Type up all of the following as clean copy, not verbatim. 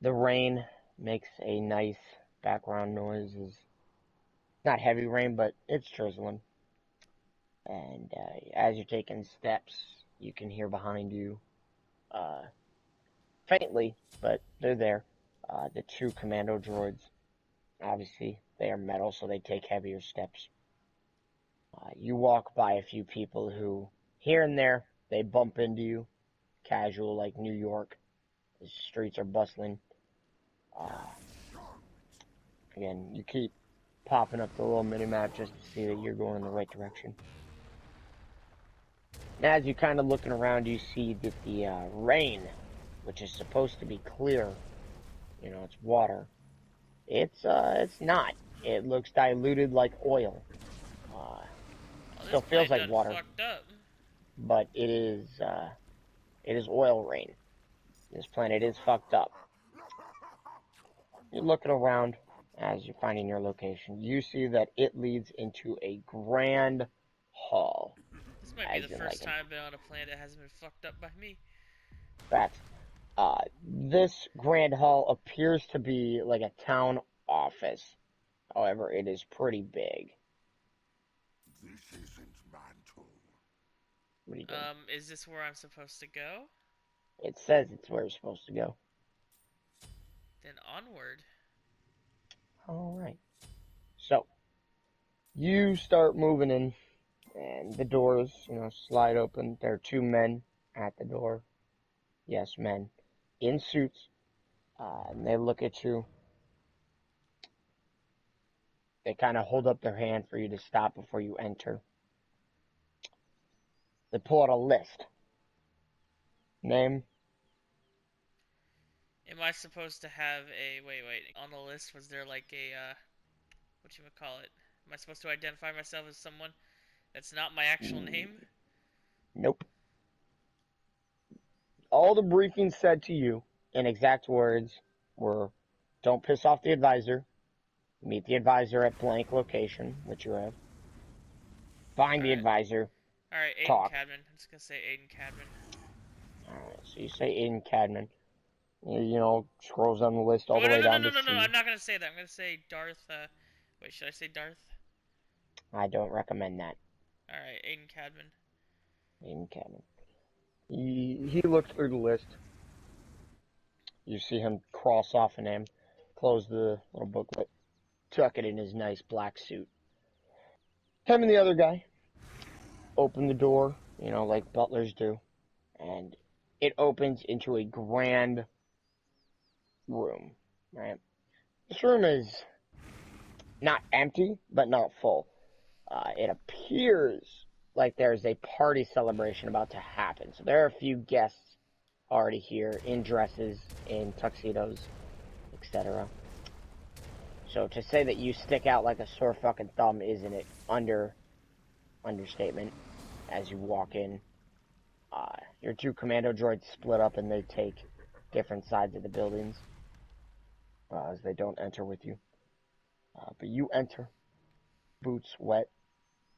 The rain makes a nice background noise. It's not heavy rain, but it's drizzling. And as you're taking steps, you can hear behind you, uh, faintly, but they're there. The two commando droids. Obviously, they are metal, so they take heavier steps. You walk by a few people who, here and there, they bump into you. Casual, like New York. The streets are bustling. Uh, Again, you keep popping up the little mini map just to see that you're going in the right direction. And as you're kind of looking around, you see that the rain, which is supposed to be clear, it's water. It's not. It looks diluted like oil. Uh, Oh, this Still feels plane like done water, fucked up. but it is oil rain. This planet is fucked up. You're looking around as you're finding your location. You see that it leads into a grand hall, This might be the as in like first an time I've been on a plane that hasn't been fucked up by me. fact. This grand hall appears to be like a town office. However, it is pretty big. This isn't Mantle. What are you doing? Is this where I'm supposed to go? It says it's where you're supposed to go. Then onward. All right. So you start moving in, and the doors, slide open. There are two men at the door. Yes, men in suits. And they look at you. They kind of hold up their hand for you to stop before you enter. They pull out a list. Name. Am I supposed to have a wait? On the list was there like a what you would call it? Am I supposed to identify myself as someone that's not my actual name? Nope. All the briefing said to you in exact words were, don't piss off the advisor. Meet the advisor at blank location, which you have. Find the Alright. advisor. Alright, Aiden Talk. Cadman. I'm just gonna say Aiden Cadman. Alright, so you say Aiden Cadman. Scrolls down the list all Oh, the no, way no, no, down no, to no, no, C. I'm not gonna say that. I'm gonna say Darth, wait, should I say Darth? I don't recommend that. Alright, Aiden Cadman. Aiden Cadman. He looks through the list. You see him cross off a name, close the little booklet, tuck it in his nice black suit. Him and the other guy open the door, like butlers do, and it opens into a grand room, right? This room is not empty, but not full. It appears like there's a party celebration about to happen. So there are a few guests already here in dresses, in tuxedos, etc. So to say that you stick out like a sore fucking thumb isn't it understatement as you walk in. Your two commando droids split up and they take different sides of the buildings as they don't enter with you. But you enter, boots wet,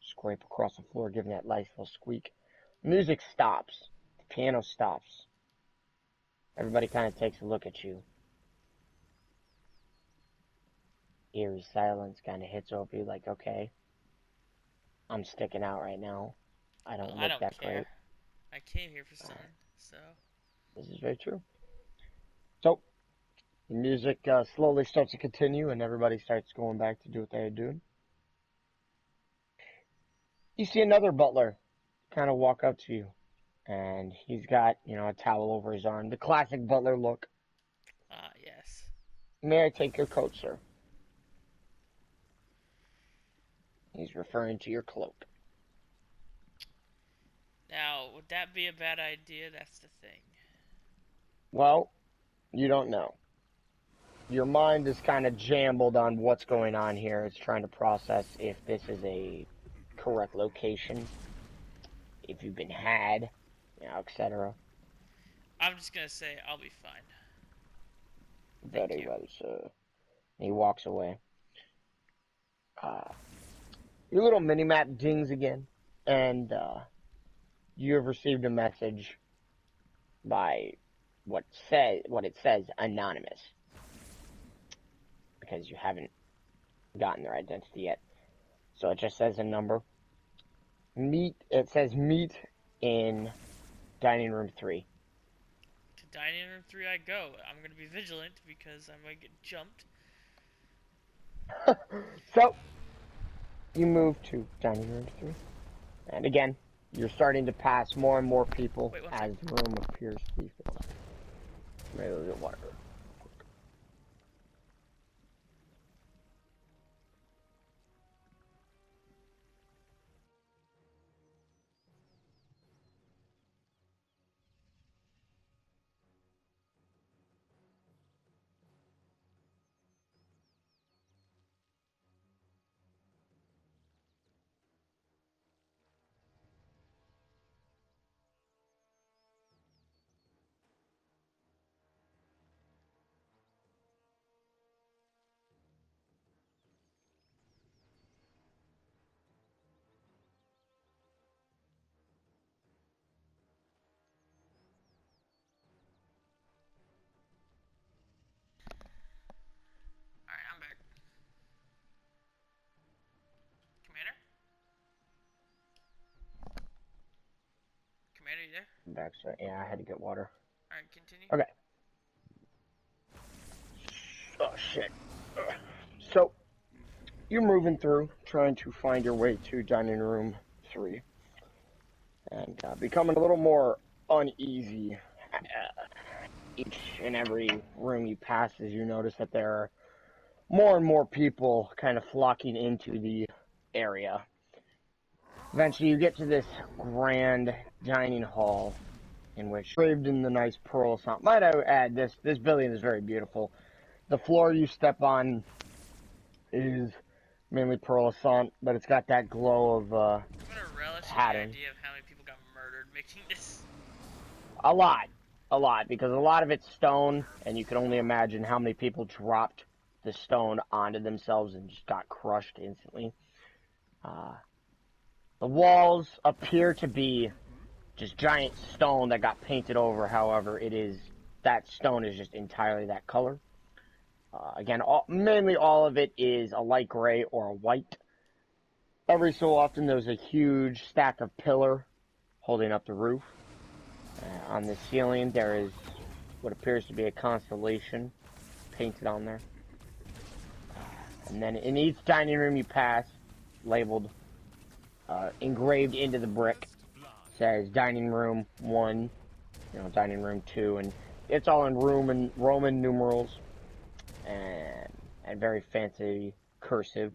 scrape across the floor, giving that nice little squeak. Music stops. The piano stops. Everybody kind of takes a look at you. Eerie silence kind of hits over you like, okay, I'm sticking out right now. I don't I look don't that care. great. I came here for sun, so. This is very true. So, the music slowly starts to continue and everybody starts going back to do what they're doing. You see another butler kind of walk up to you. And he's got, a towel over his arm. The classic butler look. Ah, yes. May I take your coat, sir? He's referring to your cloak. Now, would that be a bad idea? That's the thing. Well, you don't know. Your mind is kind of jambled on what's going on here. It's trying to process if this is a correct location, if you've been had, etc. I'm just gonna say I'll be fine. Thank Very you. well, sir. He walks away. Your little mini-map dings again, and you have received a message by what it says anonymous, because you haven't gotten their identity yet. So it just says a number. It says meet in dining room 3. To dining room 3 I go. I'm going to be vigilant because I might get jumped. So, you move to dining room 3. And again, you're starting to pass more and more people as the room appears to be filled. Maybe a little bit water. Alright, I'm back. Commander? Commander, you there? Back, so yeah, I had to get water. Alright, continue. Okay. Oh shit. So, you're moving through, trying to find your way to dining room 3. And becoming a little more uneasy. Each and every room you pass, as you notice that there are more and more people kind of flocking into the area. Eventually you get to this grand dining hall, in which, engraved in the nice pearl sign. Might I add, this building is very beautiful. The floor you step on is mainly pearl assant, but it's got that glow of I'm gonna relish in the pattern. idea of how many people got murdered making this. A lot, because a lot of it's stone, and you can only imagine how many people dropped the stone onto themselves and just got crushed instantly. The walls appear to be just giant stone that got painted over. However, that stone is just entirely that color. Again, mainly all of it is a light gray or a white. Every so often there's a huge stack of pillar holding up the roof. On the ceiling there is what appears to be a constellation painted on there. And then in each dining room you pass, labeled, engraved into the brick, says dining room 1, dining room 2, and it's all in Roman numerals and very fancy cursive.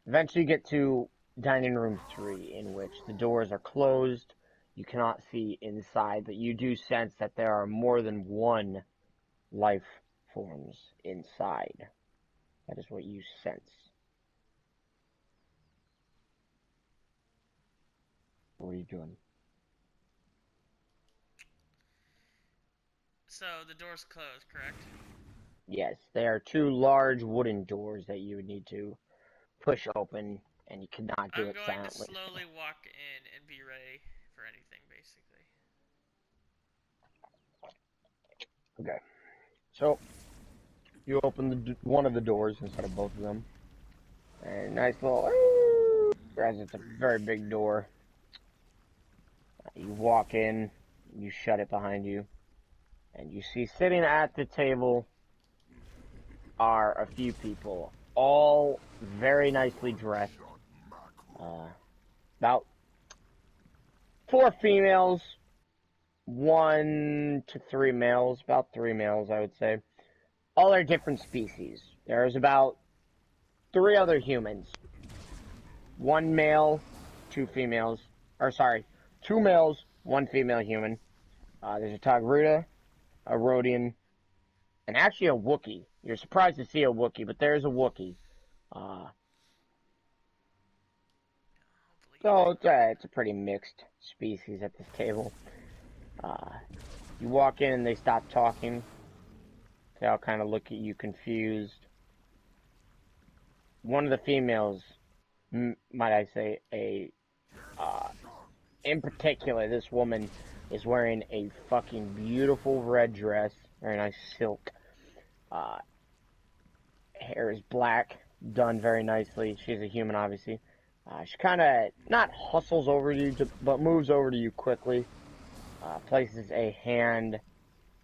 Eventually you get to dining room 3, in which the doors are closed. You cannot see inside, but you do sense that there are more than one life forms inside. That is what you sense. What are you doing? So, the door's closed, correct? Yes, there are 2 large wooden doors that you would need to push open, and you cannot do I'm it going silently. to slowly walk in and be ready for anything, basically. Okay. So, you open one of the doors instead of both of them. And nice little, as it's a very big door. You walk in, you shut it behind you, and you see sitting at the table are a few people, all very nicely dressed. About 4 females, 1 to 3 males, about 3 males, I would say. All are different species. There's about 3 other humans. 1 male, 2 females. Or sorry, 2 males, 1 female human. There's a Togruta, a Rhodian, and actually a Wookiee. You're surprised to see a Wookiee, but there's a Wookiee. So it's a pretty mixed species at this table. You walk in and they stop talking. They all kind of look at you confused. One of the females, might I say, in particular, this woman is wearing a fucking beautiful red dress, very nice silk. Hair is black, done very nicely. She's a human, obviously. She kind of not hustles over you, but moves over to you quickly. Places a hand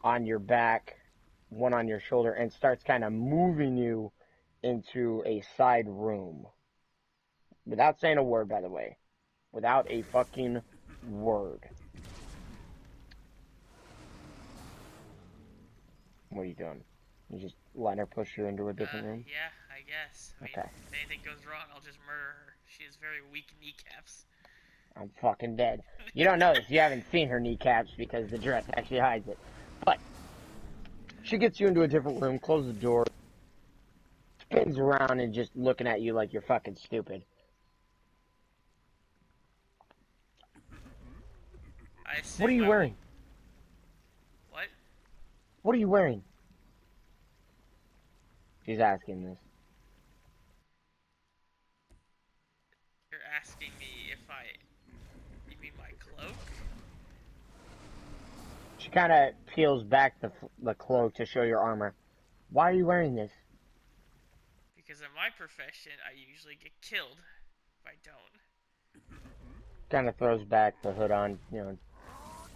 on your back, one on your shoulder, and starts kind of moving you into a side room. Without saying a word, by the way. Without a fucking word. What are you doing? You just letting her push you into a different room? Yeah, I guess. I mean, Okay. if anything goes wrong, I'll just murder her. She has very weak kneecaps. I'm fucking dead. You don't know this. You haven't seen her kneecaps because the dress actually hides it. But she gets you into a different room, closes the door, spins around and just looking at you like you're fucking stupid. What are you wearing? What? What are you wearing? She's asking this. You're asking me if you mean my cloak? She kind of peels back the cloak to show your armor. Why are you wearing this? Because in my profession, I usually get killed if I don't. Kind of throws back the hood on, you know.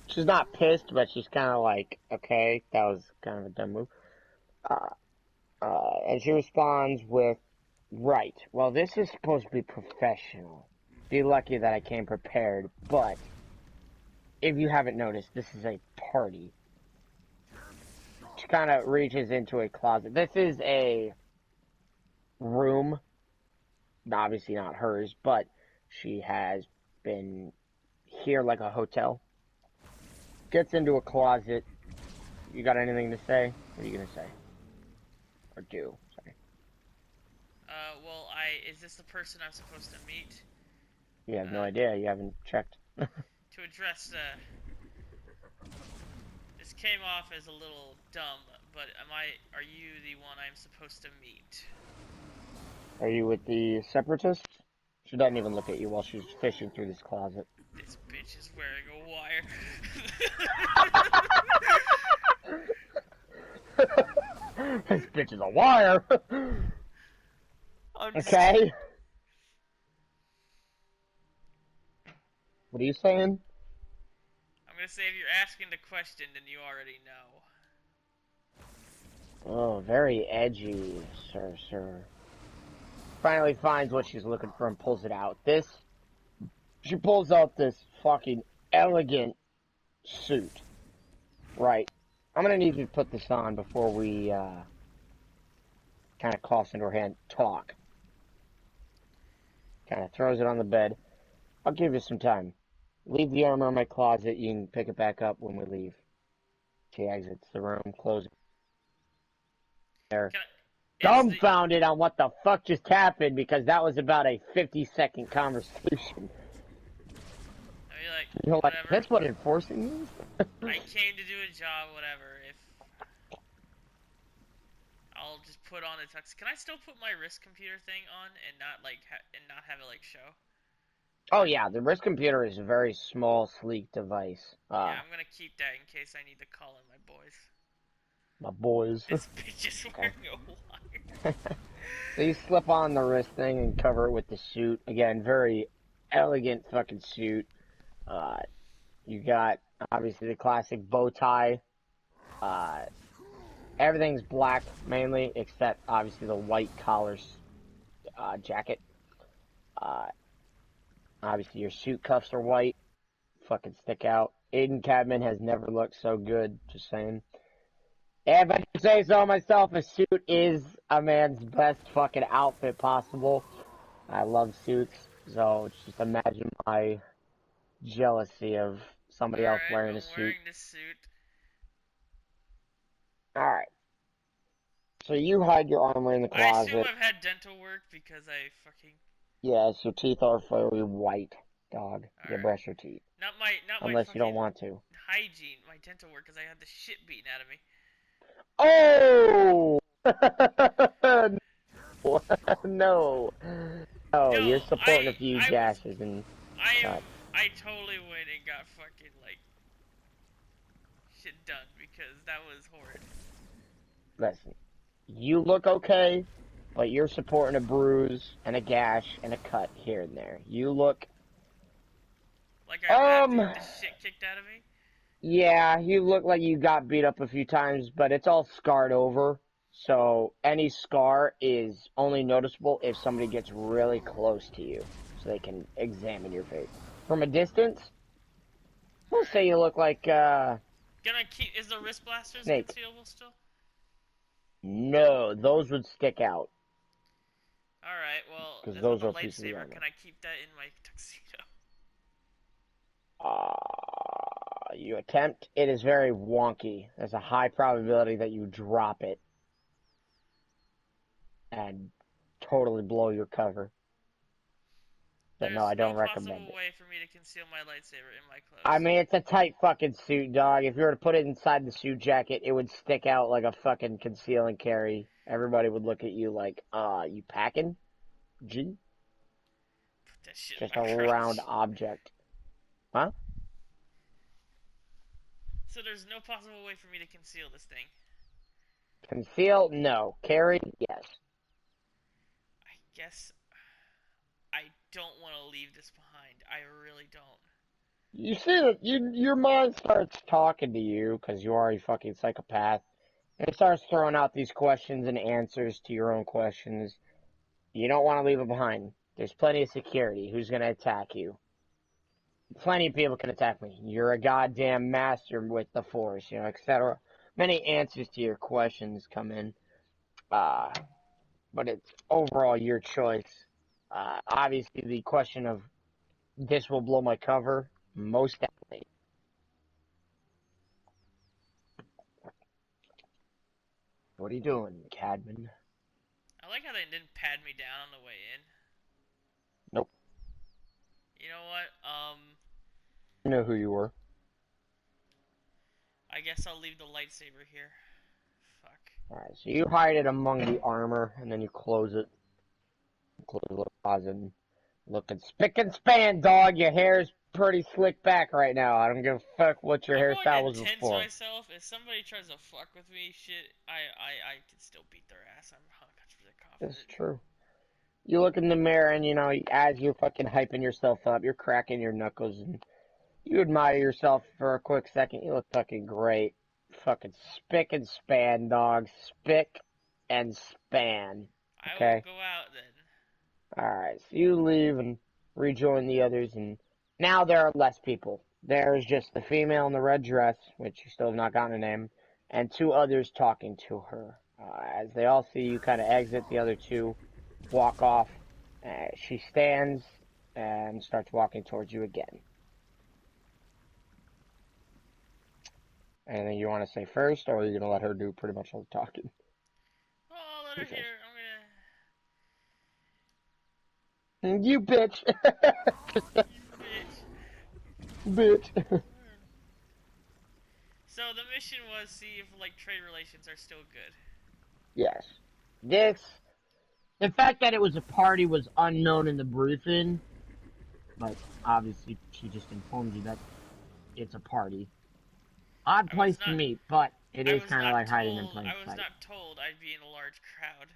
She's not pissed, but she's kind of like, okay, that was kind of a dumb move. And she responds with, right, well, this is supposed to be professional. Be lucky that I came prepared, but if you haven't noticed, this is a party. She kind of reaches into a closet. This is a room, obviously not hers, but she has been here like a hotel. Gets into a closet. You got anything to say? What are you gonna say? Or do? Sorry. Well, is this the person I'm supposed to meet? You have no idea. You haven't checked. To address, this came off as a little dumb, but are you the one I'm supposed to meet? Are you with the separatists? She doesn't even look at you while she's fishing through this closet. This bitch is wearing a wire. This bitch is a wire! Okay? What are you saying? I'm gonna say if you're asking the question, then you already know. Oh, very edgy, sir. Finally finds what she's looking for and pulls it out. She pulls out this fucking elegant suit. Right. I'm gonna need you to put this on before we, kind of coughs into her hand. Talk. Kind of throws it on the bed. I'll give you some time. Leave the armor in my closet. You can pick it back up when we leave. She exits the room, closing. There. Dumbfounded on what the fuck just happened because that was about a 50-second conversation. I mean, like, You're like, whatever. that's what enforcing means? I came to do a job, whatever. If I'll just put on a tux. Can I still put my wrist computer thing on and not like not have it like show? Oh yeah, the wrist computer is a very small, sleek device. Yeah, I'm gonna keep that in case I need to call in my boys. My boys. This bitch is wearing a wire. So you slip on the wrist thing and cover it with the suit. Again, very elegant fucking suit. You got, obviously, the classic bow tie. Everything's black, mainly, except, obviously, the white collars jacket. Obviously, your suit cuffs are white. Fucking stick out. Aiden Cadman has never looked so good, just saying. If I can say so myself, a suit is a man's best fucking outfit possible. I love suits, so just imagine my jealousy of somebody else wearing a suit. Wearing this suit. Alright. So you hide your armor in the closet. I assume I've had dental work because I fucking... Yes, your teeth are very white, dog. You Alright. brush your teeth. Unless you don't want to. Hygiene, my dental work, because I had the shit beaten out of me. Oh! No. Oh, No, you're supporting a few gashes and... I totally went and got fucking, like, shit done because that was horrid. Listen, you look okay, but you're supporting a bruise and a gash and a cut here and there. You look, Like I've had the shit kicked out of me. yeah, you look like you got beat up a few times, but it's all scarred over. So any scar is only noticeable if somebody gets really close to you, so they can examine your face. From a distance, we'll say you look like, Is the wrist blasters Snake. concealable still? No, those would stick out. Alright, well, Because as those with are the pieces of lightsaber, armor. can I keep that in my tuxedo? You attempt. It is very wonky. There's a high probability that you drop it and totally blow your cover. But no, I don't recommend possible it. way for me to conceal my lightsaber in my clothes. I mean, it's a tight fucking suit, dog. If you were to put it inside the suit jacket, it would stick out like a fucking conceal and carry. Everybody would look at you like, you packing? G? Put that shit Just in a my crotch. round object. Huh? So there's no possible way for me to conceal this thing. Conceal? No. Carry? Yes. I guess I don't want to leave this behind. I really don't. You see that your mind starts talking to you because you are a fucking psychopath, and it starts throwing out these questions and answers to your own questions. You don't want to leave it behind. There's plenty of security. Who's going to attack you? Plenty of people can attack me. You're a goddamn master with the Force, etc. Many answers to your questions come in, but it's overall your choice. Obviously, the question of this will blow my cover, most definitely. What are you doing, Cadman? I like how they didn't pad me down on the way in. Nope. You know what? I know who you were. I guess I'll leave the lightsaber here. Fuck. Alright, so you hide it among the armor, and then you close it. Close the closet and looking spick and span, dog. Your hair's pretty slick back right now. I don't give a fuck what your hairstyle was tense before. myself. If somebody tries to fuck with me, shit, I can still beat their ass. I'm 100% confident. It's true. You look in the mirror, and as you're fucking hyping yourself up, you're cracking your knuckles, and you admire yourself for a quick second. You look fucking great. Fucking spick and span, dog. Spick and span. Okay? I will go out then. Alright, so you leave and rejoin the others, and now there are less people. There's just the female in the red dress, which you still have not gotten a name, and two others talking to her. As they all see you kind of exit, the other two walk off. She stands and starts walking towards you again. Anything you want to say first, or are you going to let her do pretty much all the talking? Well, I'll let her hear. You bitch! You bitch. Bitch! So the mission was see if trade relations are still good. Yes. The fact that it was a party was unknown in the briefing, but obviously she just informed you that it's a party. Odd place to meet, but it is kind of like hiding in plain sight. I was not told I'd be in a large crowd.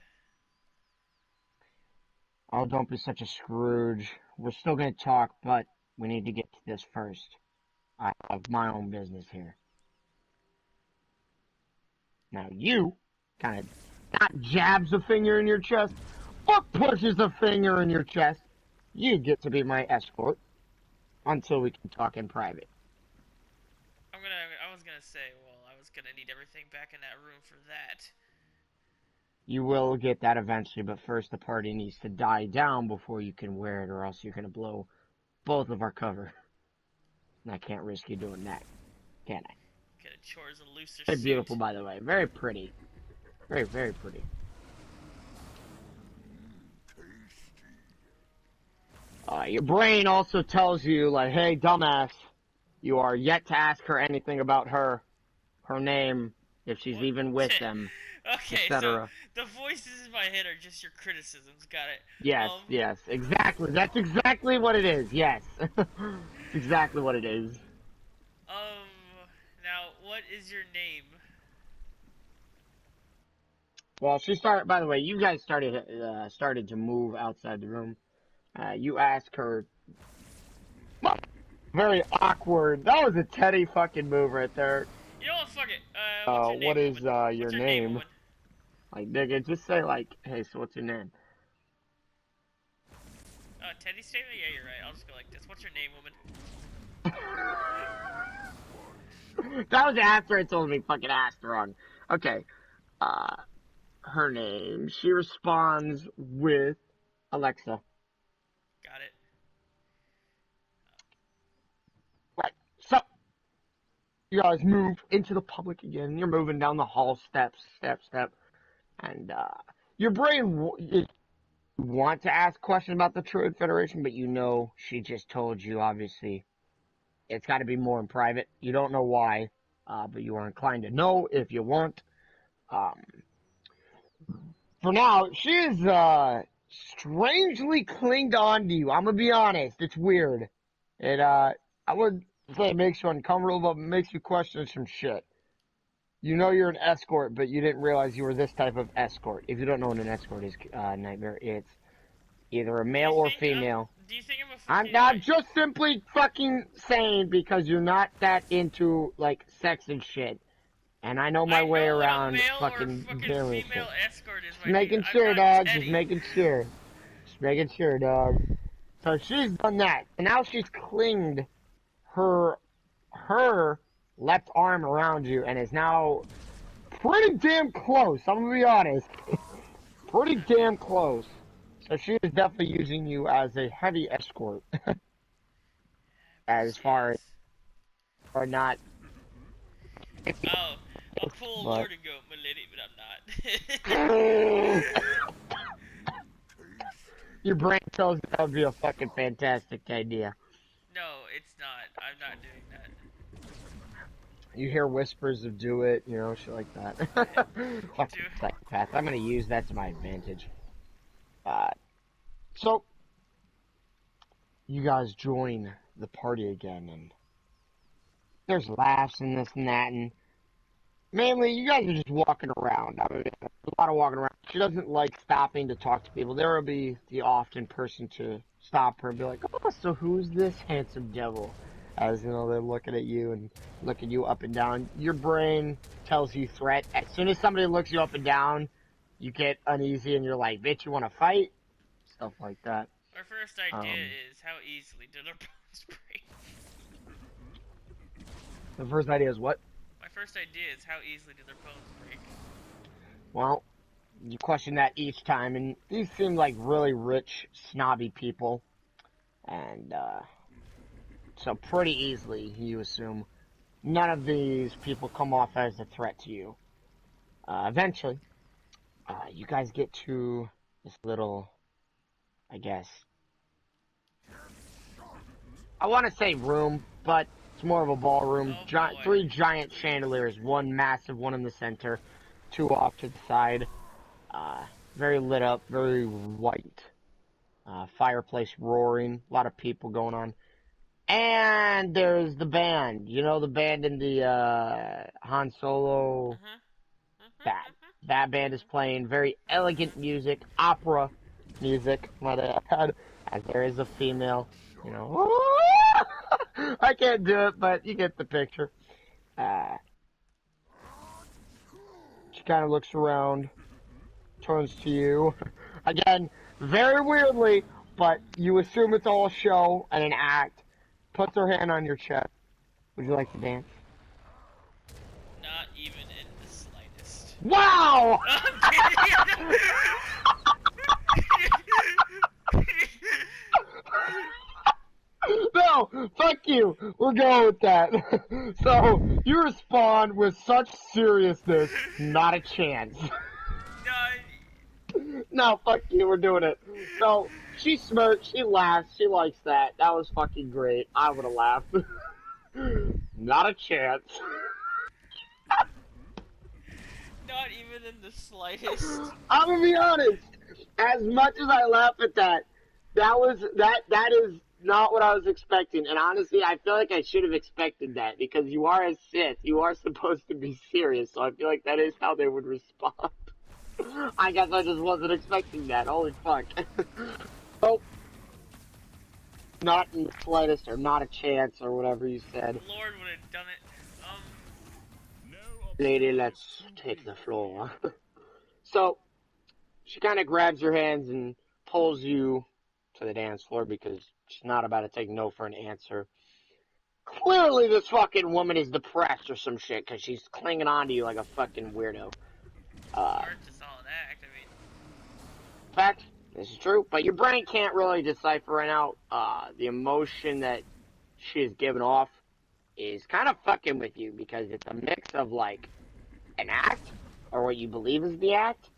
Oh, don't be such a Scrooge. We're still going to talk, but we need to get to this first. I have my own business here. Now you kind of not jabs a finger in your chest, but pushes a finger in your chest. You get to be my escort until we can talk in private. I was gonna say, well, I was gonna need everything back in that room for that. You will get that eventually, but first the party needs to die down before you can wear it, or else you're gonna blow both of our cover. And I can't risk you doing that, can I? Get a chores a looser Very suit. beautiful, by the way. Very pretty. Very, very pretty. Your brain also tells you, like, hey, dumbass, you are yet to ask her anything about her name, if she's even with them, okay, etc. So the voices in my head are just your criticisms, got it? Yes, yes, exactly. That's exactly what it is, yes. It's exactly what it is. Now, what is your name? Well, she started. By the way, you guys started to move outside the room. You ask her. Well, very awkward. That was a Teddy fucking move right there. You know what? Fuck it. What's your name, What is woman? your What's your name? woman? Like, nigga, just say like, hey, so what's your name? Teddy statement? Yeah, you're right. I'll just go like this. What's your name, woman? That was after I told me fucking asked wrong. Okay. Her name. She responds with Alexa. Got it. Right. So, you guys move into the public again. You're moving down the hall, step. And, your brain, you want to ask questions about the Trade Federation, but you know she just told you, obviously, it's got to be more in private. You don't know why, but you are inclined to know if you want. For now, she is, strangely clinged on to you. I'm gonna be honest. It's weird. I would say it makes you uncomfortable, but it makes you question some shit. You know you're an escort, but you didn't realize you were this type of escort. If you don't know what an escort is, Nightmare, it's either a male or female. Do you think I'm a fucking... I'm just simply fucking saying because you're not that into, like, sex and shit. And I know my way around fucking doing shit. Just making sure, dog. Just making sure. Just making sure, dog. So she's done that. And now she's clinged her left arm around you and is now pretty damn close. I'm gonna be honest. Pretty damn close. So she is definitely using you as a heavy escort. As far as or not. Oh, I'll pull a Lord and go, my lady, but I'm not. Your brain tells you that would be a fucking fantastic idea. No, it's not. I'm not doing that. You hear whispers of do it, you know, shit like that. Fucking psychopath. I'm gonna use that to my advantage. So, you guys join the party again, and there's laughs and this and that, and mainly, you guys are just walking around. I mean, a lot of walking around. She doesn't like stopping to talk to people. There will be the often person to stop her and be like, oh, so who's this handsome devil? As, you know, they're looking at you and looking you up and down. Your brain tells you threat. As soon as somebody looks you up and down, you get uneasy and you're like, bitch, you want to fight? Stuff like that. My first idea is how easily did our bones break? The first idea is what? My first idea is how easily did their bones break? Well, you question that each time, and these seem like really rich, snobby people. And, so pretty easily, you assume, none of these people come off as a threat to you. Eventually, you guys get to this little, I guess, I want to say room, but it's more of a ballroom. Three giant chandeliers, one massive one in the center, two off to the side. Very lit up, very white. Fireplace roaring, a lot of people going on. And there's the band. You know the band in the Han Solo? That band is playing very elegant music, opera music, might I add, as there is a female, you know. I can't do it, but you get the picture. She kind of looks around, turns to you. Again, very weirdly, but you assume it's all a show and an act. Puts her hand on your chest. Would you like to dance? Not even in the slightest. Wow! No, fuck you. We're going with that. So, you respond with such seriousness, not a chance. No, fuck you, we're doing it. So, she smirks, she laughs, she likes that. That was fucking great. I would've laughed. Not a chance. Not even in the slightest. I'm gonna be honest. As much as I laugh at that, that is not what I was expecting. And honestly, I feel like I should have expected that because you are a Sith. You are supposed to be serious, so I feel like that is how they would respond. I guess I just wasn't expecting that. Holy fuck. Oh, not in the slightest, or not a chance, or whatever you said. Lord would have done it. Lady, let's take the floor. So, she kind of grabs your hands and pulls you to the dance floor because she's not about to take no for an answer. Clearly this fucking woman is depressed or some shit because she's clinging on to you like a fucking weirdo. Or just all an act. I mean, Fact, this is true, but your brain can't really decipher right now. The emotion that she is giving off is kind of fucking with you because it's a mix of like an act or what you believe is the act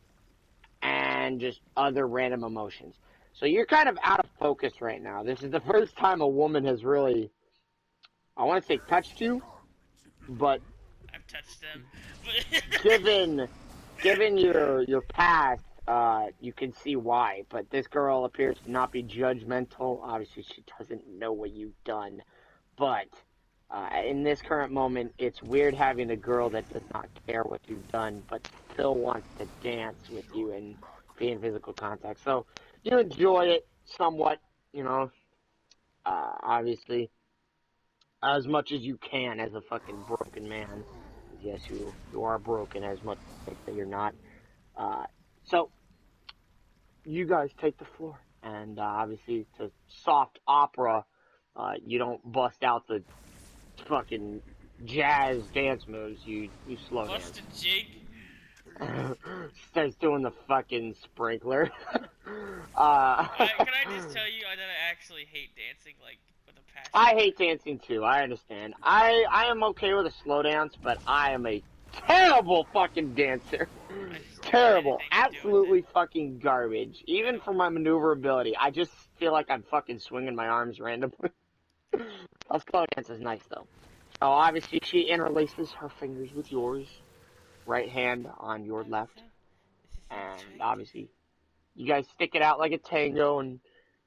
and just other random emotions. So you're kind of out of focus right now. This is the first time a woman has really, I want to say touched you, but I've touched them. given your past, you can see why. But this girl appears to not be judgmental. Obviously, she doesn't know what you've done. But in this current moment, it's weird having a girl that does not care what you've done, but still wants to dance with you and be in physical contact. So you enjoy it somewhat, you know, obviously, as much as you can as a fucking broken man. Yes, you are broken as much as that you're not. So you guys take the floor, and obviously to soft opera, you don't bust out the fucking jazz dance moves. You slow dance. Busted Jake. Starts doing the fucking sprinkler. Can I just tell you, I actually hate dancing, like, with a passion. I hate dancing too, I understand. I am okay with a slow dance, but I am a terrible fucking dancer. Terrible. Absolutely fucking garbage. Even for my maneuverability, I just feel like I'm fucking swinging my arms randomly. A slow dance is nice though. Oh, obviously she interlaces her fingers with yours. Right hand on your left. And obviously, you guys stick it out like a tango, and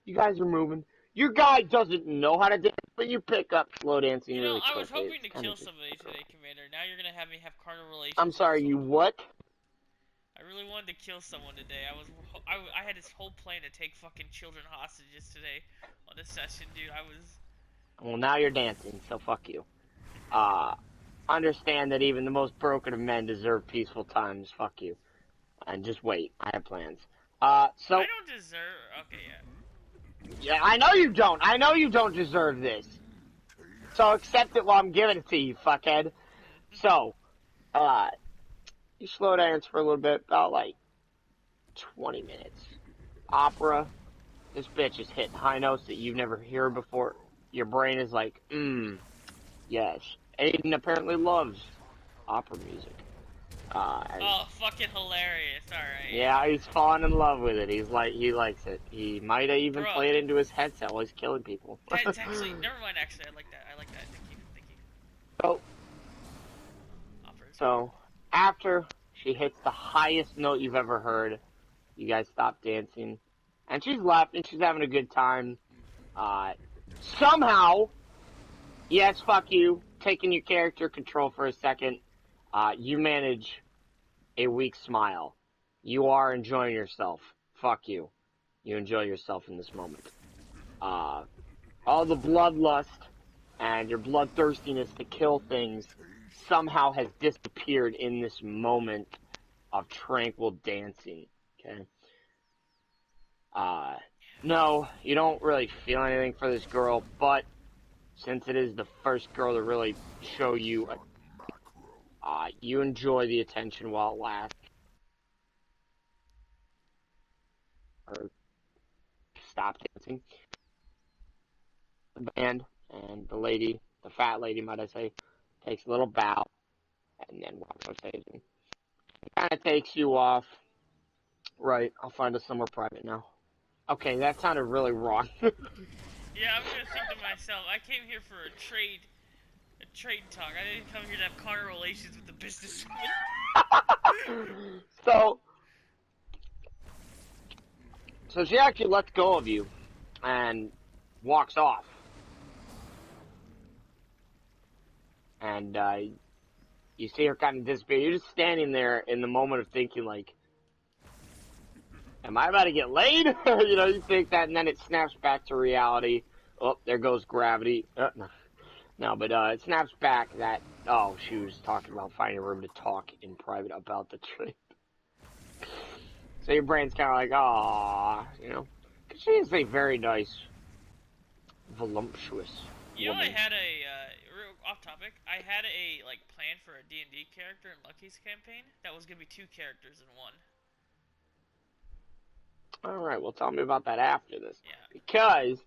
you guys are moving. Your guy doesn't know how to dance, but you pick up slow dancing really quickly. I was hoping to kill somebody today, Commander. Now you're gonna have me have carnal relations. I'm sorry, you what? I really wanted to kill someone today. I had this whole plan to take fucking children hostages today on this session, dude. Well, now you're dancing, so fuck you. Understand that even the most broken of men deserve peaceful times. Fuck you. And just wait. I have plans. So I don't deserve. Okay, yeah. Yeah, I know you don't. I know you don't deserve this. So accept it while I'm giving it to you, fuckhead. So, you slow dance for a little bit, about like 20 minutes. Opera. This bitch is hitting high notes that you've never heard before. Your brain is like, yes. Aiden apparently loves opera music. Oh, fucking hilarious! All right. Yeah, he's falling in love with it. He likes it. He might have even played it into his headset while he's killing people. That's actually, never mind. Actually, I like that. Thank you. So after she hits the highest note you've ever heard, you guys stop dancing, and she's laughing. She's having a good time. Somehow, yes, fuck you. Taking your character control for a second, you manage a weak smile. You are enjoying yourself. Fuck you. You enjoy yourself in this moment. All the bloodlust and your bloodthirstiness to kill things somehow has disappeared in this moment of tranquil dancing. Okay? No, you don't really feel anything for this girl, but since it is the first girl to really show you, you enjoy the attention while it lasts. Or stop dancing. The band and the lady, the fat lady, might I say, takes a little bow and then walks on stage. And it kind of takes you off. Right, I'll find us somewhere private now. Okay, that sounded really wrong. Yeah, I'm gonna think to myself, I came here for a trade talk. I didn't come here to have carnal relations with the businesswoman. So she actually lets go of you, and walks off. And you see her kind of disappear. You're just standing there in the moment of thinking, like, am I about to get laid? You know, you think that, and then it snaps back to reality. Oh, there goes gravity. No, but it snaps back that, oh, she was talking about finding a room to talk in private about the trip. So your brain's kind of like, ah, you know. Because she is a very nice, voluptuous You know, woman. I had a, real off topic, I had a, like, plan for a D&D character in Lucky's campaign that was going to be 2 characters in one. Alright, well, tell me about that after this. Yeah. Because,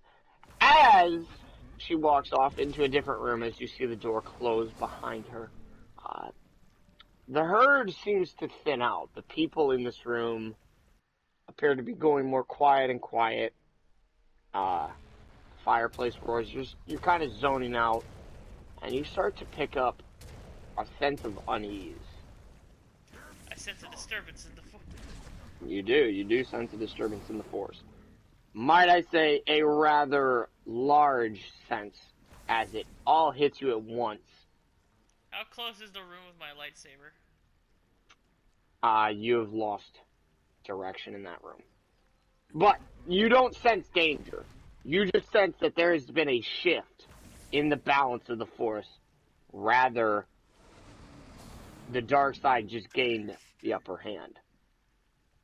as she walks off into a different room, as you see the door close behind her, the herd seems to thin out. The people in this room appear to be going more quiet and quiet. Fireplace roars. You're kind of zoning out, and you start to pick up a sense of unease. I sense a disturbance in the force. You do sense a disturbance in the force. Might I say a rather large sense, as it all hits you at once. How close is the room with my lightsaber? You have lost direction in that room. But you don't sense danger. You just sense that there has been a shift in the balance of the force. Rather, the dark side just gained the upper hand.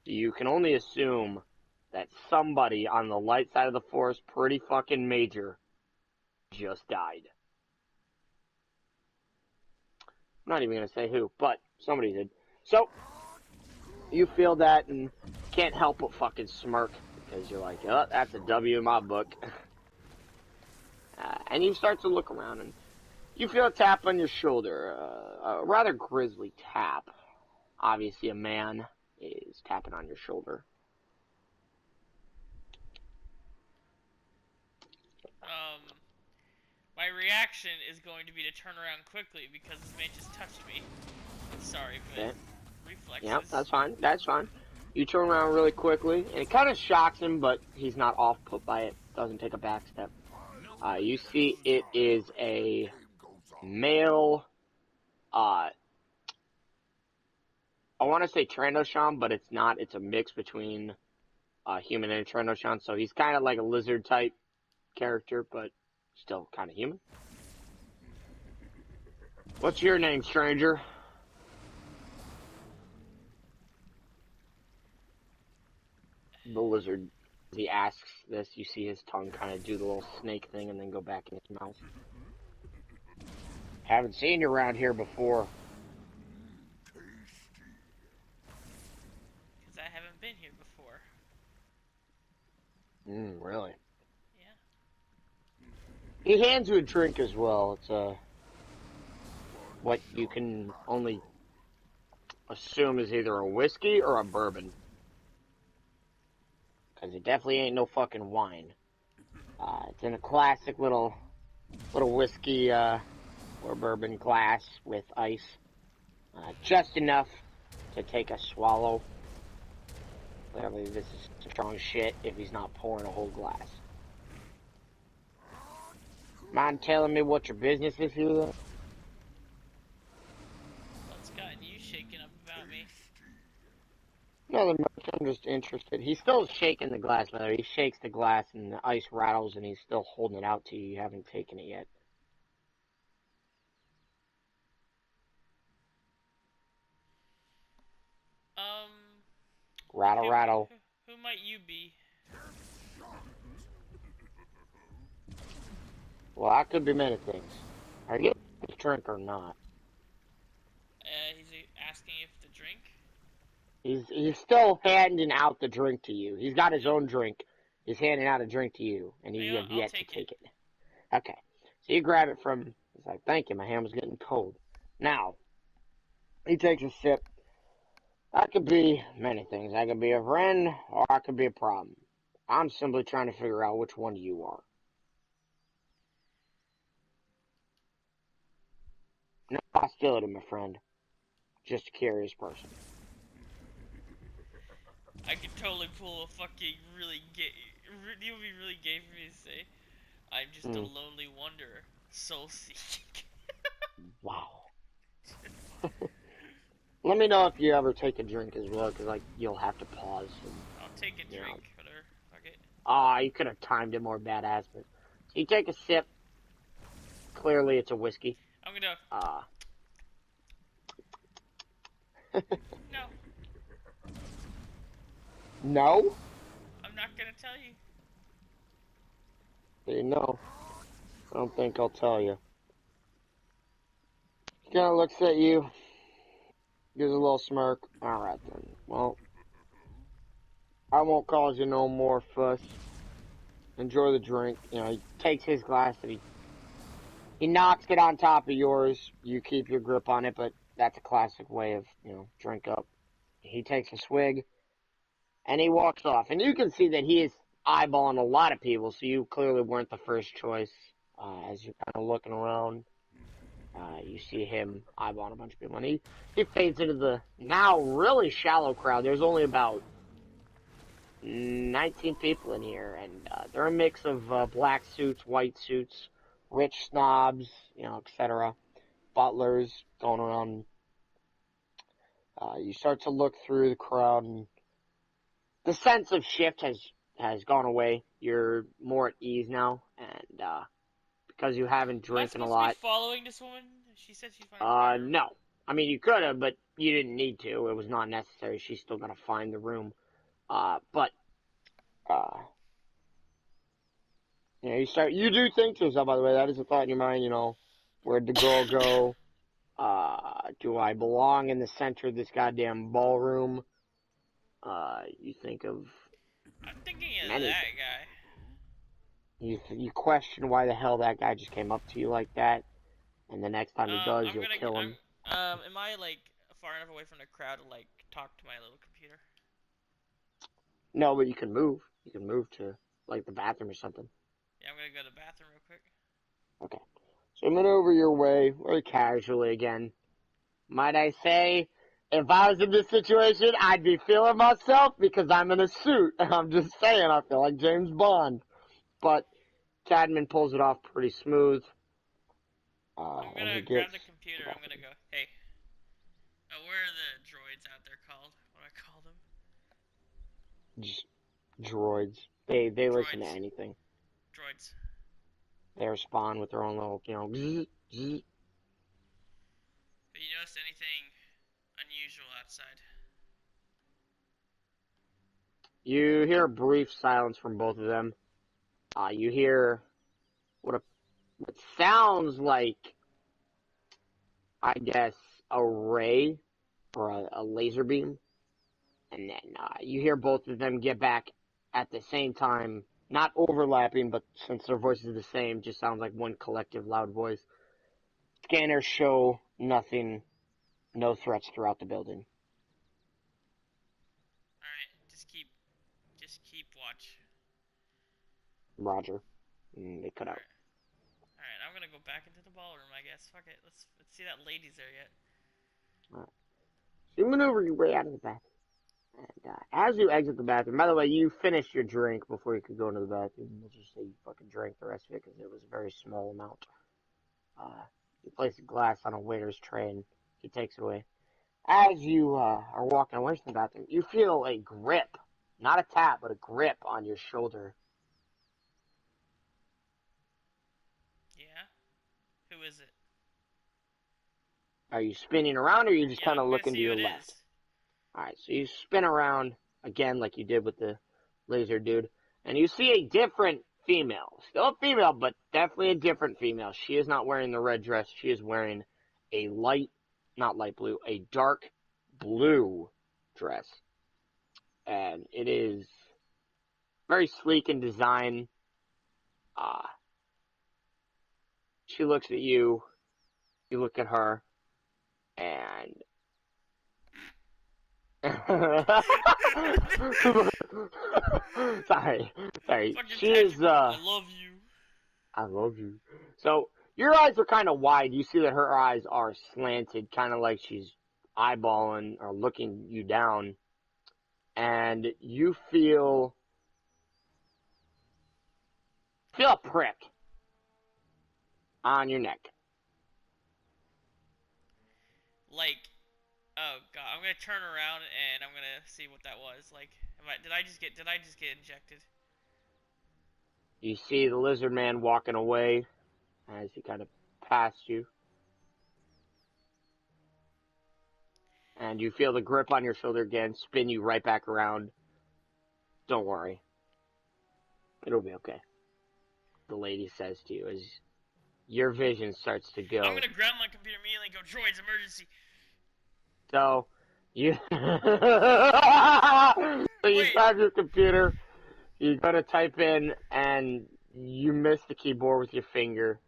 You can only assume that somebody on the light side of the force, pretty fucking major, just died. I'm not even going to say who, but somebody did. So, you feel that and can't help but fucking smirk, because you're like, oh, that's a W in my book. And you start to look around, and you feel a tap on your shoulder, a rather grisly tap. Obviously, a man is tapping on your shoulder. My reaction is going to be to turn around quickly because this man just touched me. Sorry, but Okay. reflexes. Yep, that's fine. That's fine. You turn around really quickly, and it kind of shocks him, but he's not off put by it. Doesn't take a back step. You see it is a male, I want to say Trandoshan, but it's not. It's a mix between a human and a Trandoshan, so he's kind of like a lizard type character, but still kind of human. What's your name, stranger? The lizard, as he asks this, you see his tongue kind of do the little snake thing and then go back in his mouth. Haven't seen you around here before. Because I haven't been here before. Really? Yeah. He hands you a drink as well. It's what you can only assume is either a whiskey or a bourbon. Because it definitely ain't no fucking wine. It's in a classic little whiskey or bourbon glass with ice. Just enough to take a swallow. Clearly this is strong shit if he's not pouring a whole glass. Mind telling me what your business is here? What's gotten you shaken up about me? Nothing much, I'm just interested. He's still shaking the glass, brother. He shakes the glass and the ice rattles and he's still holding it out to you. You haven't taken it yet. Rattle, rattle. Who might you be? Well, that could be many things. Are you a drink or not? He's asking if the drink? He's still handing out the drink to you. He's got his own drink. He's handing out a drink to you, and you have yet to take it. Okay. So you grab it from... He's like, thank you, my hand was getting cold. Now, he takes a sip. That could be many things. I could be a friend, or I could be a problem. I'm simply trying to figure out which one you are. No hostility, my friend. Just a curious person. I could totally pull a fucking really gay... It would be really gay for me to say. I'm just a lonely wanderer, soul seeking. Wow. Let me know if you ever take a drink as well, because, like, you'll have to pause. And, I'll take a you know. drink, whatever. Fuck it. You could have timed it more badass, but... So you take a sip. Clearly, it's a whiskey. I'm gonna. No, No? I'm not gonna tell you. No. I don't think I'll tell you. He kind of looks at you. Gives a little smirk. Alright then. Well, I won't cause you no more fuss. Enjoy the drink. You know, he takes his glass and he knocks it on top of yours. You keep your grip on it, but that's a classic way of, drink up. He takes a swig and he walks off. And you can see that he is eyeballing a lot of people, so you clearly weren't the first choice. As you're kind of looking around, you see him eyeballing a bunch of people. And he fades into the now really shallow crowd. There's only about 19 people in here, and they're a mix of black suits, white suits, rich snobs, etc. Butlers going around. You start to look through the crowd, and the sense of shift has gone away. You're more at ease now, and because you haven't Am I drinking a supposed to be lot. following this woman? She said she's finding the room. No. I mean, you could have, but you didn't need to. It was not necessary. She's still gonna find the room. But you do think to yourself, by the way, that is a thought in your mind, where'd the girl go? Do I belong in the center of this goddamn ballroom? You think of I'm thinking of many that things. guy. You question why the hell that guy just came up to you like that, and the next time he does, you'll kill him. Am I like far enough away from the crowd to like talk to my little computer? No, but you can move. You can move to like the bathroom or something. Yeah, I'm gonna go to the bathroom real quick. Okay. So maneuver your way very casually again. Might I say, if I was in this situation, I'd be feeling myself because I'm in a suit. I'm just saying, I feel like James Bond. But Cadman pulls it off pretty smooth. I'm And he gonna grab gets the computer. I'm gonna go. Hey, where are the droids out there called? What do I call them? just droids. They listen to Droids. anything. Droids. They respond with their own little, zzz, zzz. Have you noticed anything unusual outside? You hear a brief silence from both of them. You hear what sounds like, I guess, a ray or a laser beam. And then you hear both of them get back at the same time, not overlapping, but since their voices are the same, just sounds like one collective loud voice. Scanners show nothing, no threats throughout the building. Alright, just keep watch. Roger. And they cut out. Alright, I'm gonna go back into the ballroom, I guess. Fuck it, let's see that lady's there yet. Alright. So you maneuver your way out of the bathroom. And as you exit the bathroom, by the way, you finished your drink before you could go into the bathroom. We'll just say you fucking drank the rest of it because it was a very small amount. You place a glass on a waiter's tray and he takes it away. As you are walking away from the bathroom, you feel a grip. Not a tap, but a grip on your shoulder. Yeah? Who is it? Are you spinning around or are you just Yeah, kind I'm of gonna looking to see who your it left? is. Alright, so you spin around again like you did with the laser dude. And you see a different female. Still a female, but definitely a different female. She is not wearing the red dress. She is wearing a not light blue, a dark blue dress. And it is very sleek in design. She looks at you. You look at her. And sorry. Fucking She is, I love you. I love you. So, your eyes are kind of wide. You see that her eyes are slanted, kind of like she's eyeballing or looking you down. And you feel a prick on your neck. Like, oh god, I'm gonna turn around and I'm gonna see what that was. Like, did I just get injected? You see the lizard man walking away as he kind of passed you. And you feel the grip on your shoulder again, spin you right back around. Don't worry. It'll be okay. The lady says to you as your vision starts to go. I'm gonna grab my computer immediately and go, droids, emergency. So, you grab your computer, you go to type in, and you miss the keyboard with your finger.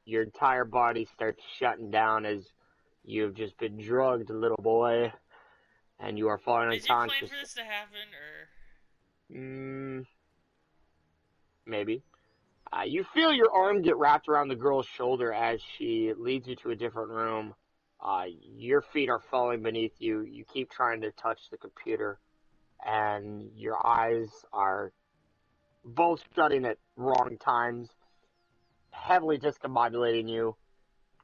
Your entire body starts shutting down as you've just been drugged, little boy, and you are falling Is your unconscious. plan for this to happen, or? Maybe. You feel your arm get wrapped around the girl's shoulder as she leads you to a different room. Your feet are falling beneath you. You keep trying to touch the computer, and your eyes are both shutting at wrong times, heavily discombobulating you.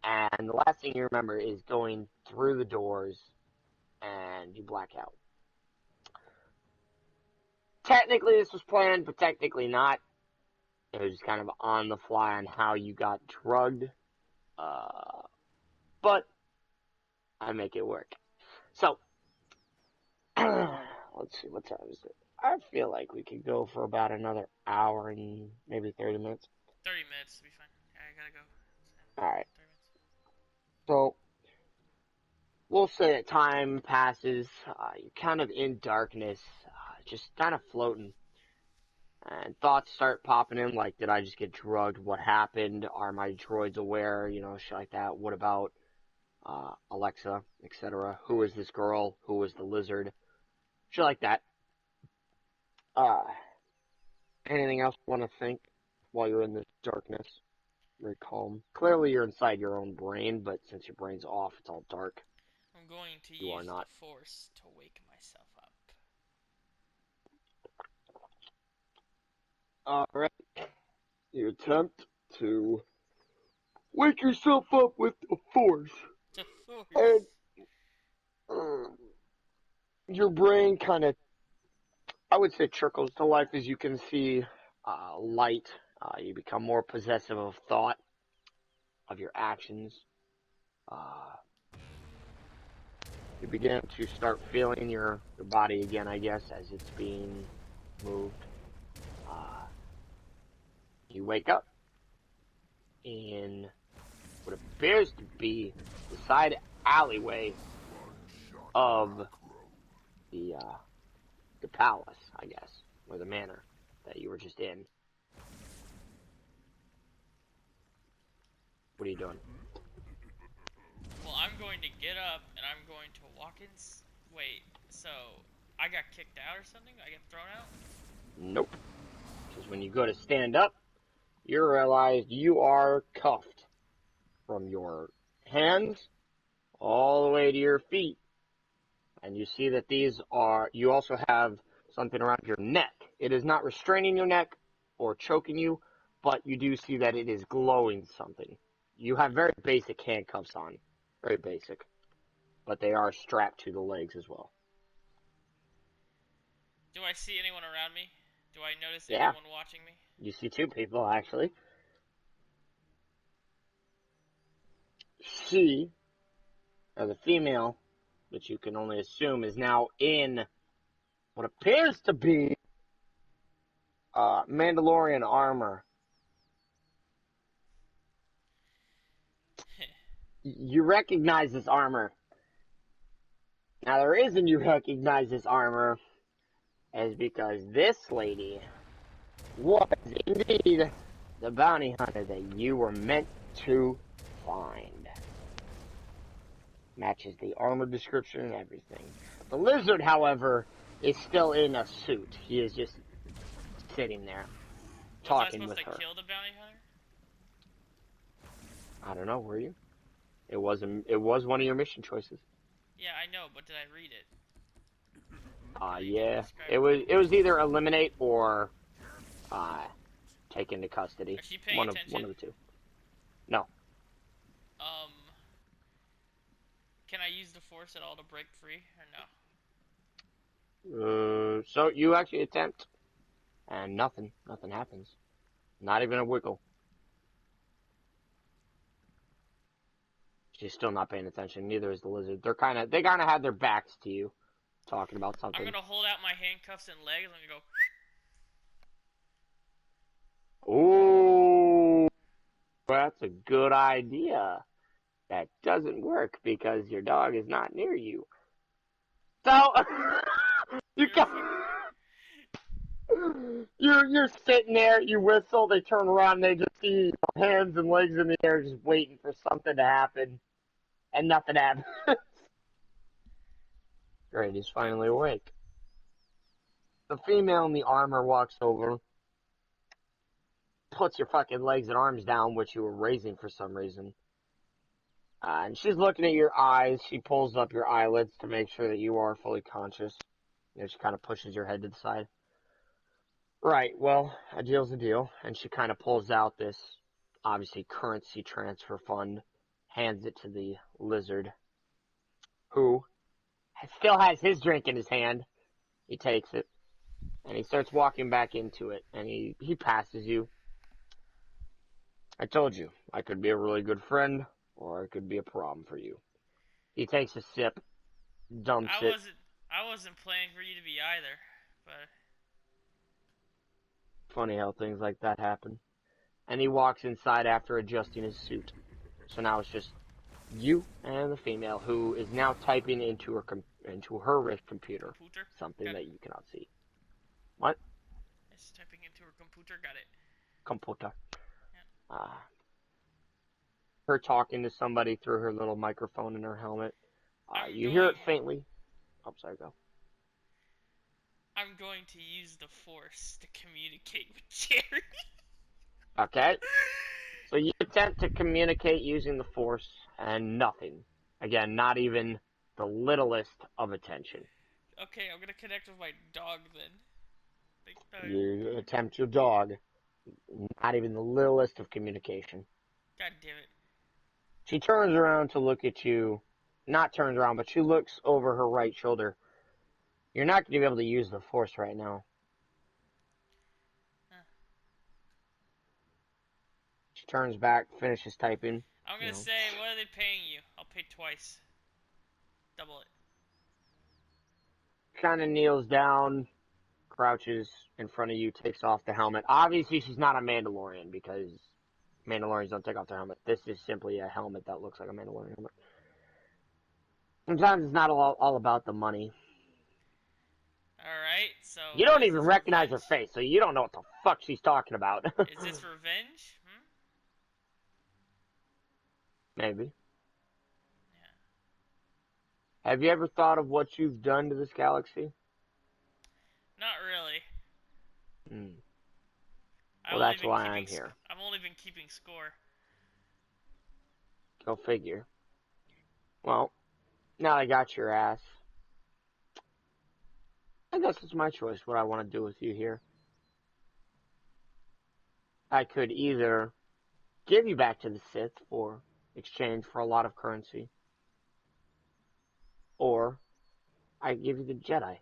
And the last thing you remember is going through the doors, and you black out. Technically, this was planned, but technically not. It was kind of on the fly on how you got drugged. But I make it work. So, let's see, what time is it? I feel like we could go for about another hour and maybe 30 minutes. 30 minutes to be fine. I gotta go. Alright. So, we'll say that time passes. You're kind of in darkness, just kind of floating. And thoughts start popping in, like, did I just get drugged? What happened? Are my droids aware? You know, shit like that. What about Alexa, etc.? Who is this girl? Who is the lizard? Shit like that. Anything else you want to think while you're in this darkness? Very calm. Clearly you're inside your own brain, but since your brain's off, it's all dark. I'm going to You are use not. the Force to wake myself up. Alright. You attempt to wake yourself up with the Force. The Force. And your brain kind of, I would say, trickles to life as you can see light. You become more possessive of thought, of your actions. You begin to start feeling your body again, I guess, as it's being moved. You wake up in what appears to be the side alleyway of the palace, I guess, or the manor that you were just in. What are you doing? Well, I'm going to get up and I'm going to walk in. Wait, so I got kicked out or something? I get thrown out? Nope. Because when you go to stand up, you realize you are cuffed from your hands all the way to your feet. And you see that you also have something around your neck. It is not restraining your neck or choking you, but you do see that it is glowing something. You have very basic handcuffs on. Very basic. But they are strapped to the legs as well. Do I see anyone around me? Do I notice Yeah. anyone watching me? You see two people, actually. She, as a female, which you can only assume is now in what appears to be Mandalorian armor. You recognize this armor. Now, the reason you recognize this armor is because this lady was indeed the bounty hunter that you were meant to find. Matches the armor description and everything. The lizard, however, is still in a suit. He is just sitting there, talking with her. Was I supposed to kill the bounty hunter? I don't know, were you? It was one of your mission choices. Yeah, I know, but did I read it? Yeah. It was either eliminate or take into custody. Is she paying one attention? of the two. No. Um, can I use the force at all to break free, or no? So you actually attempt, and nothing happens. Not even a wiggle. She's still not paying attention. Neither is the lizard. They kind of had their backs to you, talking about I'm something. gonna hold out my handcuffs and legs. I'm gonna go. Ooh, that's a good idea. That doesn't work because your dog is not near you. So you You're come, you're sitting there. You whistle. They turn around. And they just see hands and legs in the air, just waiting for something to happen, and nothing happens. Great, he's finally awake. The female in the armor walks over, puts your fucking legs and arms down, which you were raising for some reason. And she's looking at your eyes. She pulls up your eyelids to make sure that you are fully conscious. She kind of pushes your head to the side. Right, well, a deal's a deal. And she kind of pulls out this, obviously, currency transfer fund, hands it to the lizard, who still has his drink in his hand. He takes it, and he starts walking back into it, and he passes you. I told you, I could be a really good friend, or I could be a problem for you. He takes a sip, dumps I it. wasn't. I wasn't planning for you to be either, but Funny how things like that happen. And he walks inside after adjusting his suit. So now it's just you and the female, who is now typing into her wrist computer computer. something Got it. that you cannot see. What? It's typing into her computer. Got it. Computer. Yeah. Her talking to somebody through her little microphone in her helmet. I'm You hear going. it faintly. Oh, sorry, go. I'm going to use the force to communicate with Jerry. Okay. So you attempt to communicate using the force, and nothing. Again, not even the littlest of attention. Okay, I'm gonna connect with my dog then. Big dog. You attempt your dog, not even the littlest of communication. God damn it. She turns around to look at you. Not turns around, but she looks over her right shoulder. You're not going to be able to use the force right now. Huh. She turns back, finishes typing. I'm gonna say, what are they paying you? I'll pay twice. Double it. Kind of kneels down, crouches in front of you, takes off the helmet. Obviously, she's not a Mandalorian because Mandalorians don't take off their helmet. This is simply a helmet that looks like a Mandalorian helmet. Sometimes it's not all about the money. Alright, so. You don't Is even this recognize her revenge? face, so you don't know what the fuck she's talking about. Is this revenge? Hmm? Maybe. Yeah. Have you ever thought of what you've done to this galaxy? Not really. Hmm. I've Well, only that's been why keeping I'm here. I've only been keeping score. Go figure. Well, now I got your ass. I guess it's my choice what I want to do with you here. I could either give you back to the Sith for exchange for a lot of currency, or I give you the Jedi,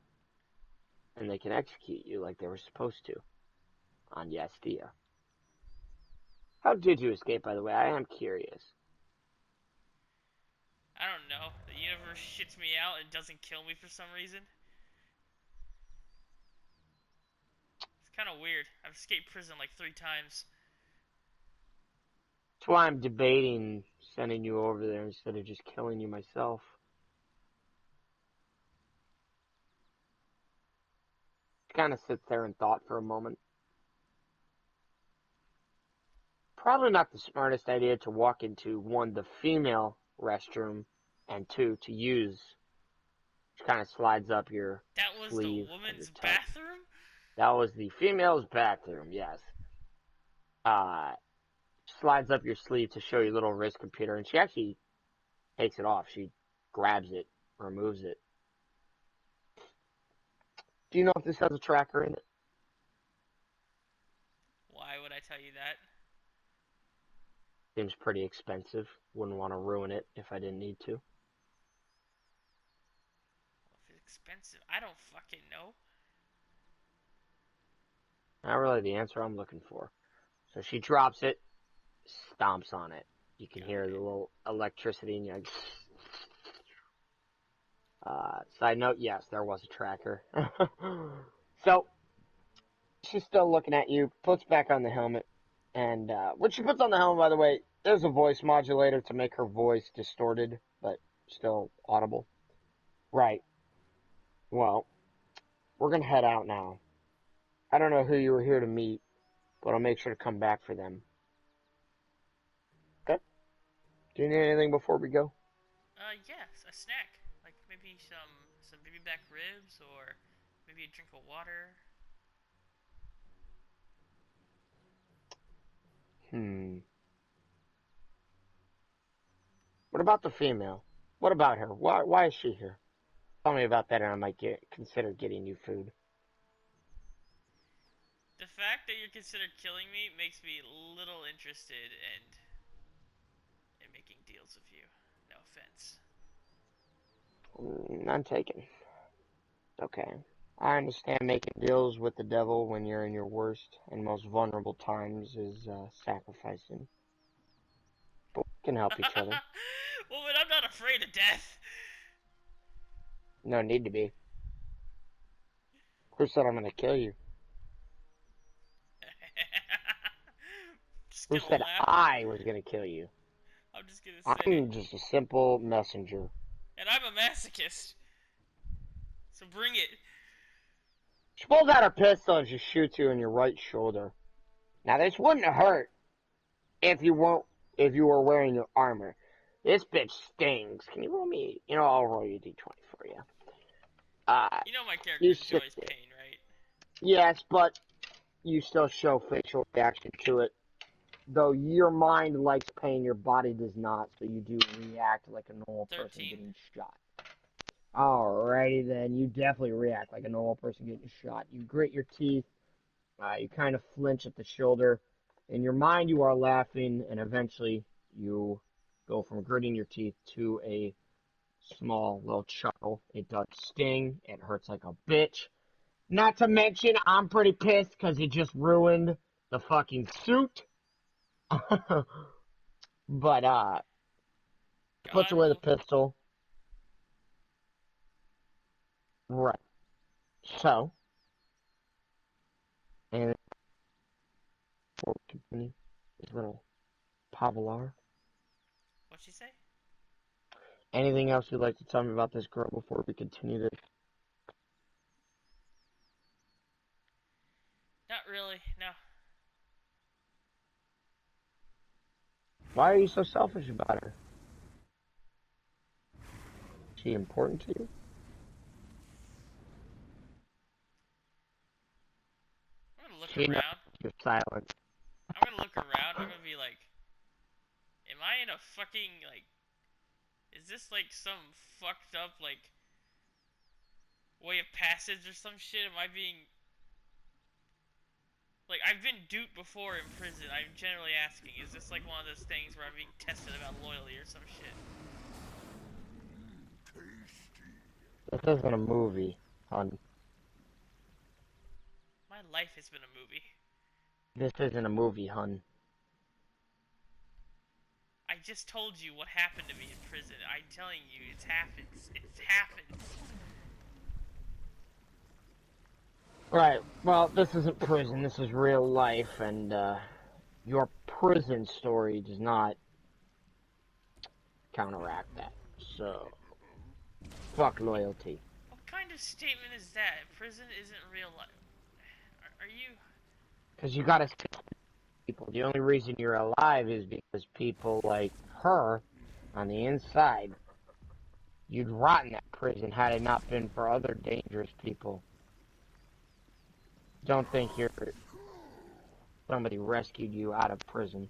and they can execute you like they were supposed to on Yastia. How did you escape, by the way? I am curious. I don't know. The universe shits me out and doesn't kill me for some reason. It's kind of weird. I've escaped prison like 3 times. That's why I'm debating sending you over there instead of just killing you myself. Kind of sits there in thought for a moment. Probably not the smartest idea to walk into, one, the female restroom, and two, to use, which kind of slides up your That was the sleeve of your woman's tux. bathroom? That was the female's bathroom, yes. Slides up your sleeve to show you a little wrist computer, and she actually takes it off. She grabs it, removes it. Do you know if this has a tracker in it? Why would I tell you that? Seems pretty expensive. Wouldn't want to ruin it if I didn't need to. If it's expensive, I don't fucking know. Not really the answer I'm looking for. So she drops it, stomps on it. You can Got hear it. the little electricity and you're like... Side note, yes, there was a tracker. So, she's still looking at you, puts back on the helmet, and when she puts on the helmet, by the way, there's a voice modulator to make her voice distorted, but still audible. Right. Well, we're gonna head out now. I don't know who you were here to meet, but I'll make sure to come back for them. Okay? Do you need anything before we go? Yes, a snack. Like maybe some baby back ribs or maybe a drink of water. What about the female? What about her? Why is she here? Tell me about that and I might consider getting you food. The fact that you're considered killing me makes me little interested in making deals with you. No offense. None taken. Okay. I understand making deals with the devil when you're in your worst and most vulnerable times is sacrificing. But we can help each other. Woman, I'm not afraid of death. No need to be. Who said I'm gonna kill you? Just Who gonna said laugh. I was gonna kill you? I'm just gonna say it. I'm just a simple messenger. And I'm a masochist. So bring it. She pulls out her pistol and she shoots you in your right shoulder. Now this wouldn't hurt if you were wearing your armor. This bitch stings. Can you roll me? I'll roll you a d20 for you. You know my character You enjoys sit pain, right? Yes, but you still show facial reaction to it. Though your mind likes pain, your body does not, so you do react like a normal person 13. getting shot. Alrighty then, you definitely react like a normal person getting shot. You grit your teeth, you kind of flinch at the shoulder. In your mind, you are laughing, and eventually you go from gritting your teeth to a small little chuckle. It does sting, it hurts like a bitch. Not to mention, I'm pretty pissed because it just ruined the fucking suit. But, puts away the God, pistol. Right. So, and before we continue, this little Pavalar. what'd she say? Anything else you'd like to tell me about this girl before we continue this? Not really, no. Why are you so selfish about her? Is she important to you? I'm gonna look She knows around. you're silent. I'm gonna look around. I'm gonna be like, am I in a fucking, like, is this like some fucked up, like, way of passage or some shit? Am I being, like, I've been duped before in prison. I'm generally asking, is this like one of those things where I'm being tested about loyalty or some shit? Tasty. This isn't a movie, hon. My life has been a movie. This isn't a movie, hun. I just told you what happened to me in prison. I'm telling you, it's happened. It's happened. Right, well, this isn't prison, this is real life, and, your prison story does not counteract that. So, fuck loyalty. What kind of statement is that? Prison isn't real life. Are you... Because you gotta kill people. The only reason you're alive is because people like her, on the inside, you'd rot in that prison had it not been for other dangerous people. Don't think somebody rescued you out of prison.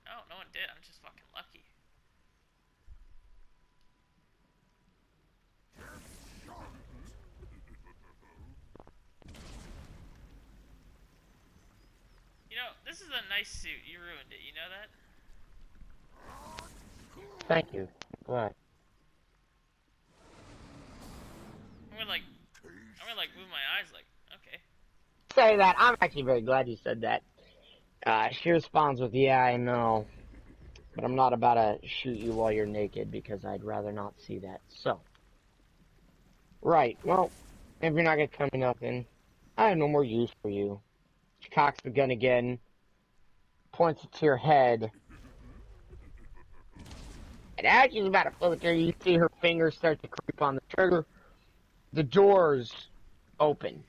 No, no one did. I'm just fucking lucky. You know, This is a nice suit. You ruined it. You know that? Thank you. Glad. I'm gonna move my eyes. Like, okay. Say that. I'm actually very glad you said that. She responds with, "Yeah, I know, but I'm not about to shoot you while you're naked because I'd rather not see that." So, right. Well, if you're not gonna tell me nothing, I have no more use for you. She cocks the gun again, points it to your head, and as she's about to pull the trigger, you see her fingers start to creep on the trigger. The doors open.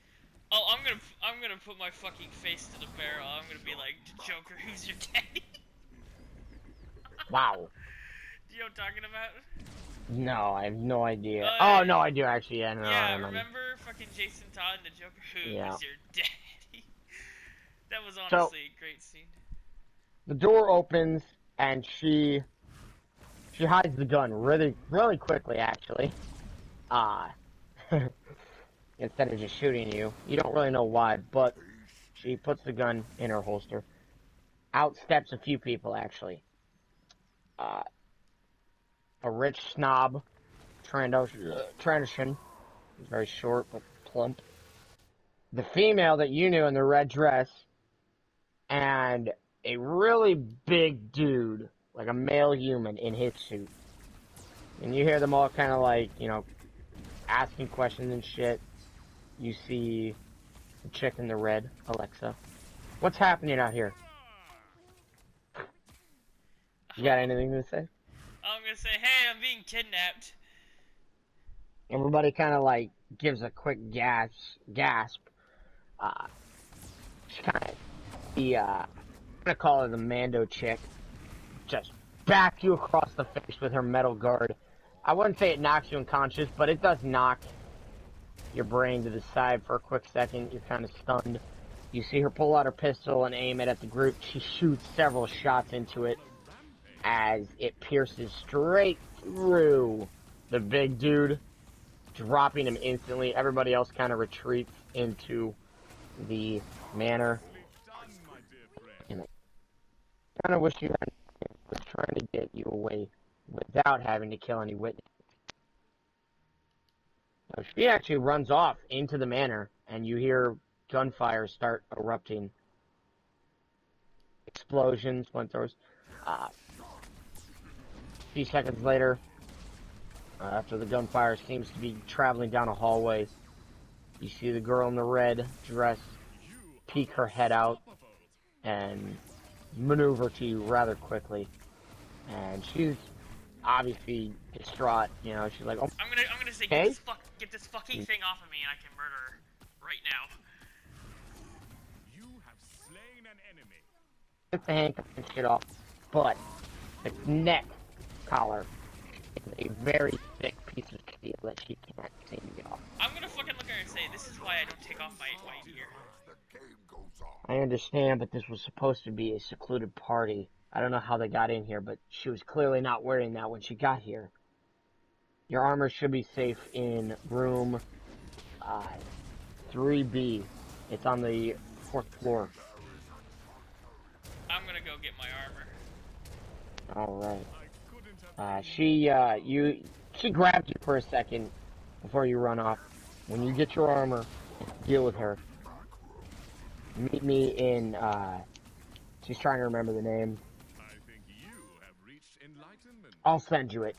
Oh, I'm gonna put my fucking face to the barrel. I'm gonna be like, Joker, who's your daddy? Wow. Do you know what I'm talking about? No, I have no idea. Oh, no, I do actually. Yeah, no, yeah, remember fucking Jason Todd and the Joker? Who is your daddy? That was honestly a great scene. The door opens and she hides the gun really quickly, actually. Instead of just shooting you. You don't really know why, but she puts the gun in her holster. Out steps a few people, actually. A rich snob, Trandoshan. He's very short but plump. The female that you knew in the red dress, and a really big dude, like a male human in his suit. And you hear them all kind of like, you know, asking questions and shit. You see the chick in the red, Alexa. What's happening out here? You got anything to say? I'm gonna say, hey, I'm being kidnapped. Everybody kind of like gives a quick gasp. She kind of, I'm gonna call her the Mando chick. Just back you across the face with her metal guard. I wouldn't say it knocks you unconscious, but it does knock your brain to the side for a quick second. You're kind of stunned. You see her pull out her pistol and aim it at the group. She shoots several shots into it as it pierces straight through the big dude, dropping him instantly. Everybody else kind of retreats into the manor. And I kind of wish you had was trying to get you away without having to kill any witnesses. So she actually runs off into the manor, and you hear gunfire start erupting. Explosions, flamethrowers. A few seconds later, after the gunfire seems to be traveling down a hallway, you see the girl in the red dress peek her head out and maneuver to you rather quickly. And she's obviously distraught. You know, she's like, "Oh, I'm gonna say, okay? get this fucking thing off of me, and I can murder her right now." You have slain an enemy. Get the handcuffs and shit off." But the neck collar is a very thick piece of steel that she can't seem to get off. I'm gonna fucking look at her and say, "This is why I don't take off my gear." The game goes on. I understand, but this was supposed to be a secluded party. I don't know how they got in here, but she was clearly not wearing that when she got here. Your armor should be safe in room 3B. It's on the 4th floor. I'm gonna go get my armor. Alright. She grabbed you for a second before you run off. When you get your armor, deal with her. Meet me in, she's trying to remember the name. I think you have reached enlightenment. I'll send you it.